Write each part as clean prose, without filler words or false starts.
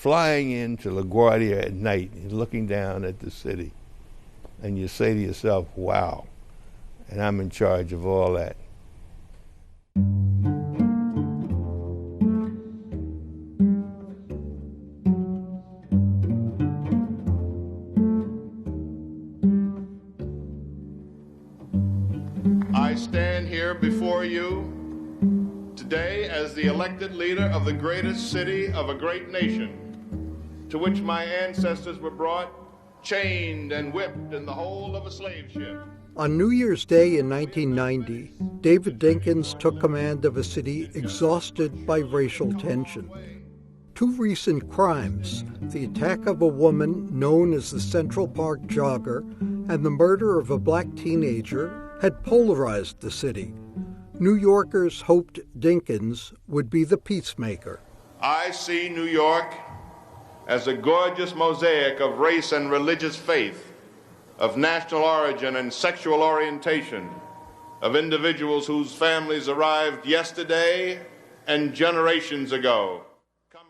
flying into LaGuardia at night and looking down at the city, and you say to yourself, wow, and I'm in charge of all that. I stand here before you today as the elected leader of the greatest city of a great nation, to which my ancestors were brought, chained and whipped in the hold of a slave ship. On New Year's Day in 1990, David Dinkins took command of a city exhausted by racial tension. Two recent crimes, the attack of a woman known as the Central Park Jogger and the murder of a black teenager, had polarized the city. New Yorkers hoped Dinkins would be the peacemaker. I see New York as a gorgeous mosaic of race and religious faith, of national origin and sexual orientation, of individuals whose families arrived yesterday and generations ago.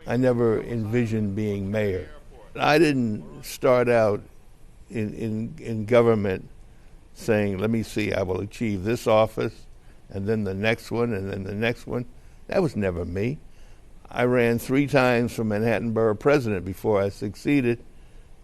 I never envisioned being mayor. I didn't start out in government saying, let me see, I will achieve this office, and then the next one, and then the next one. That was never me. I ran 3 times for Manhattan Borough President before I succeeded.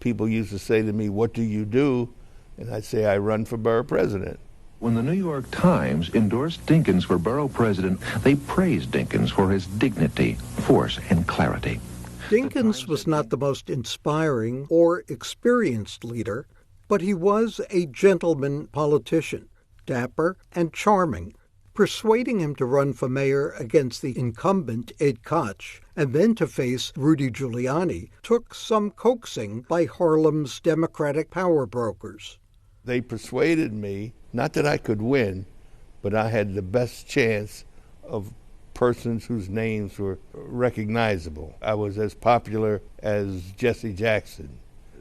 People used to say to me, what do you do? And I'd say, I run for Borough President. When the New York Times endorsed Dinkins for Borough President, they praised Dinkins for his dignity, force, and clarity. Dinkins was not the most inspiring or experienced leader, but he was a gentleman politician, dapper and charming. Persuading him to run for mayor against the incumbent Ed Koch and then to face Rudy Giuliani took some coaxing by Harlem's Democratic power brokers. They persuaded me, not that I could win, but I had the best chance of persons whose names were recognizable. I was as popular as Jesse Jackson.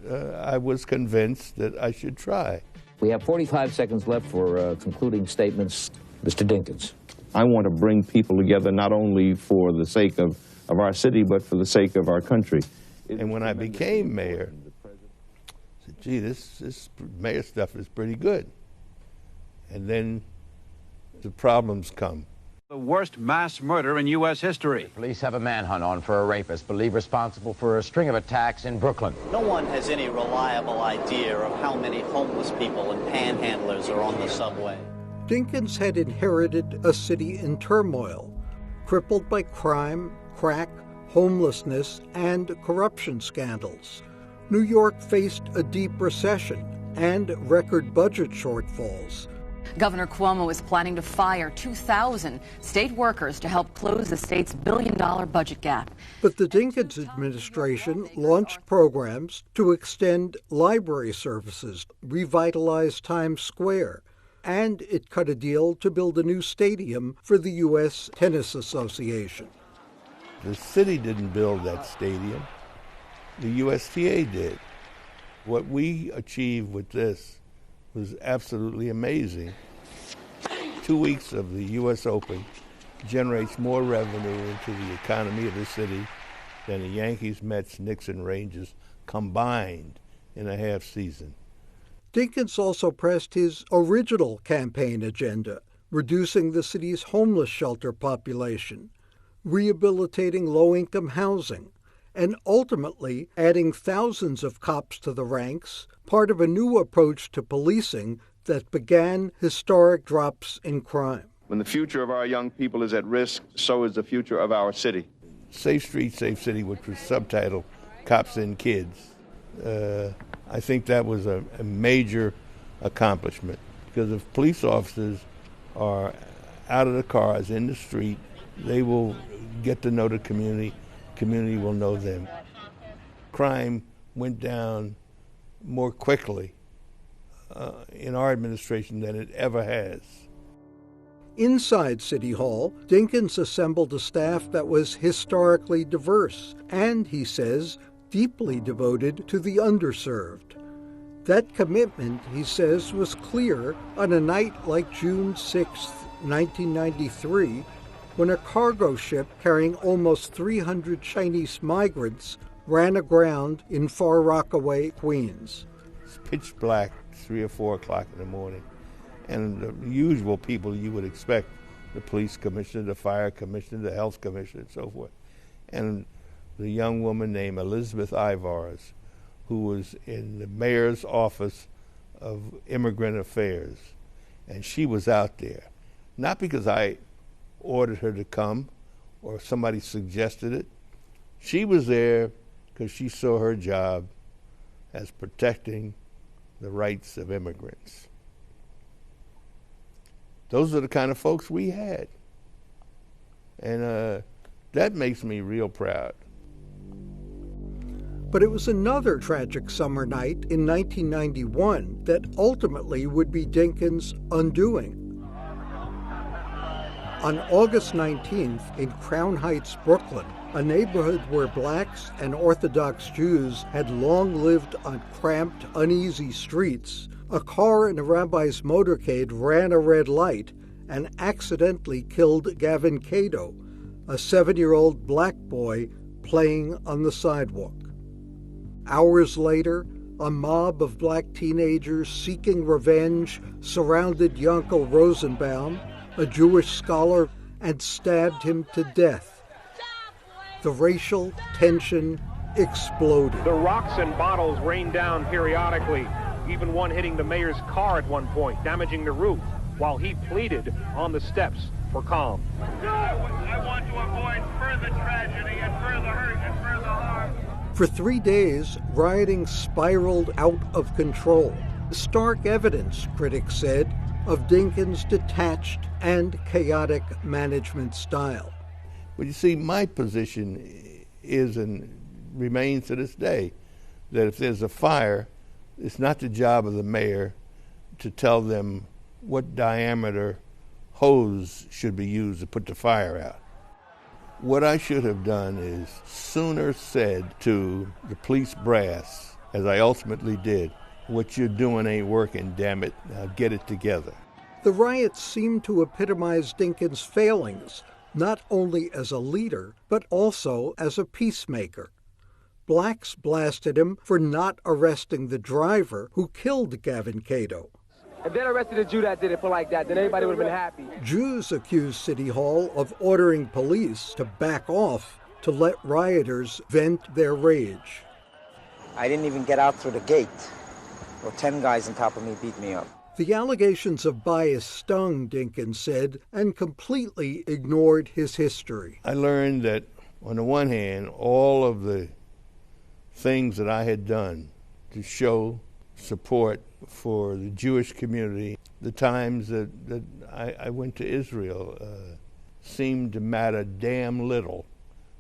I was convinced that I should try. We have 45 seconds left for concluding statements. Mr. Dinkins. I want to bring people together not only for the sake of our city, but for the sake of our country. And when I became mayor, I said, gee, this mayor stuff is pretty good. And then the problems come. The worst mass murder in U.S. history. Police have a manhunt on for a rapist believed responsible for a string of attacks in Brooklyn. No one has any reliable idea of how many homeless people and panhandlers are on the subway. Dinkins had inherited a city in turmoil, crippled by crime, crack, homelessness, and corruption scandals. New York faced a deep recession and record budget shortfalls. Governor Cuomo is planning to fire 2,000 state workers to help close the state's billion-dollar budget gap. But the Dinkins administration launched programs to extend library services, revitalize Times Square, and it cut a deal to build a new stadium for the U.S. Tennis Association. The city didn't build that stadium. The USTA did. What we achieved with this was absolutely amazing. 2 weeks of the U.S. Open generates more revenue into the economy of the city than the Yankees, Mets, Knicks, and Rangers combined in a half season. Dinkins also pressed his original campaign agenda, reducing the city's homeless shelter population, rehabilitating low-income housing, and ultimately adding thousands of cops to the ranks, part of a new approach to policing that began historic drops in crime. When the future of our young people is at risk, so is the future of our city. Safe Street, Safe City, which was subtitled Cops and Kids. I think that was a major accomplishment, because if police officers are out of the cars, in the street, they will get to know the community will know them. Crime went down more quickly in our administration than it ever has. Inside City Hall, Dinkins assembled a staff that was historically diverse and, he says, deeply devoted to the underserved. That commitment, he says, was clear on a night like June 6, 1993, when a cargo ship carrying almost 300 Chinese migrants ran aground in Far Rockaway, Queens. It's pitch black, 3 or 4 o'clock in the morning, and the usual people you would expect, the police commissioner, the fire commissioner, the health commissioner, and so forth. And the young woman named Elizabeth Ivars, who was in the mayor's office of immigrant affairs, and she was out there. Not because I ordered her to come or somebody suggested it. She was there because she saw her job as protecting the rights of immigrants. Those are the kind of folks we had. And that makes me real proud. But it was another tragic summer night in 1991 that ultimately would be Dinkins' undoing. On August 19th, in Crown Heights, Brooklyn, a neighborhood where blacks and Orthodox Jews had long lived on cramped, uneasy streets, a car in a rabbi's motorcade ran a red light and accidentally killed Gavin Cato, a 7-year-old black boy playing on the sidewalk. Hours later, a mob of black teenagers seeking revenge surrounded Yankel Rosenbaum, a Jewish scholar, and stabbed him to death. The racial tension exploded. The rocks and bottles rained down periodically, even one hitting the mayor's car at one point, damaging the roof, while he pleaded on the steps for calm. I want to avoid further tragedy and further hurt and further harm. For 3 days, rioting spiraled out of control. Stark evidence, critics said, of Dinkins' detached and chaotic management style. But you see, my position is and remains to this day that if there's a fire, it's not the job of the mayor to tell them what diameter hose should be used to put the fire out. What I should have done is sooner said to the police brass, as I ultimately did, what you're doing ain't working, damn it, now get it together. The riots seemed to epitomize Dinkins' failings, not only as a leader, but also as a peacemaker. Blacks blasted him for not arresting the driver who killed Gavin Cato. If they'd arrested a Jew that did it for like that, then everybody would have been happy. Jews accused City Hall of ordering police to back off to let rioters vent their rage. I didn't even get out through the gate. Well, 10 guys on top of me beat me up. The allegations of bias stung, Dinkins said, and completely ignored his history. I learned that, on the one hand, all of the things that I had done to show support for the Jewish community, the times that I went to Israel, seemed to matter damn little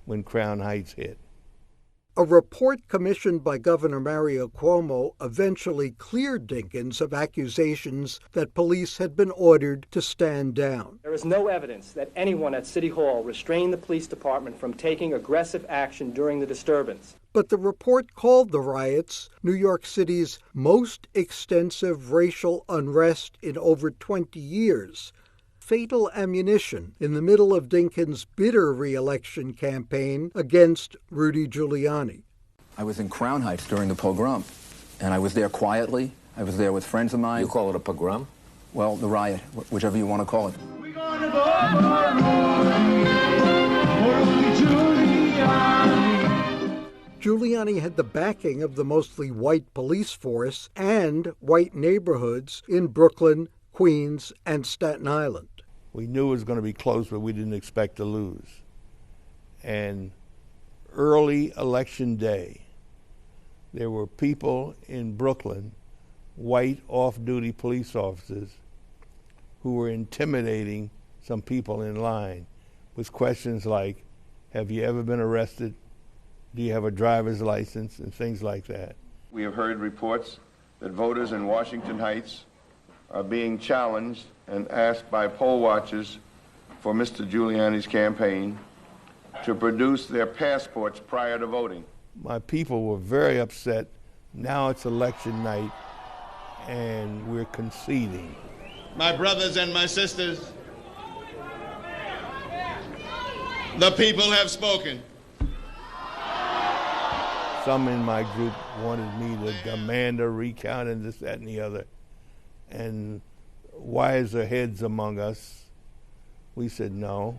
when Crown Heights hit. A report commissioned by Governor Mario Cuomo eventually cleared Dinkins of accusations that police had been ordered to stand down. There is no evidence that anyone at City Hall restrained the police department from taking aggressive action during the disturbance. But the report called the riots New York City's most extensive racial unrest in over 20 years. Fatal ammunition in the middle of Dinkins' bitter re-election campaign against Rudy Giuliani. I was in Crown Heights during the pogrom, and I was there quietly. I was there with friends of mine. You call it a pogrom? Well, the riot, whichever you want to call it. We're gonna Giuliani. Giuliani had the backing of the mostly white police force and white neighborhoods in Brooklyn, Queens, and Staten Island. We knew it was going to be close, but we didn't expect to lose. And early election day, there were people in Brooklyn, white off-duty police officers, who were intimidating some people in line with questions like, have you ever been arrested? Do you have a driver's license? And things like that. We have heard reports that voters in Washington Heights are being challenged and asked by poll watchers for Mr. Giuliani's campaign to produce their passports prior to voting. My people were very upset. Now it's election night, and we're conceding. My brothers and my sisters, the people have spoken. some in my group wanted me to demand a recount and this, that, and the other. And wiser heads among us, we said no.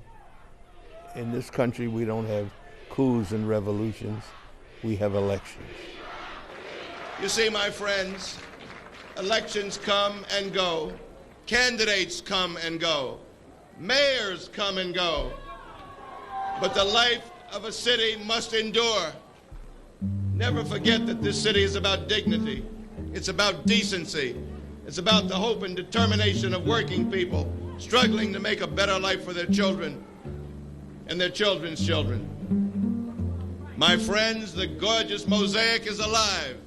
In this country, we don't have coups and revolutions. We have elections. You see, my friends, elections come and go. Candidates come and go. Mayors come and go. But the life of a city must endure. Never forget that this city is about dignity. It's about decency. It's about the hope and determination of working people struggling to make a better life for their children and their children's children. My friends, the gorgeous mosaic is alive.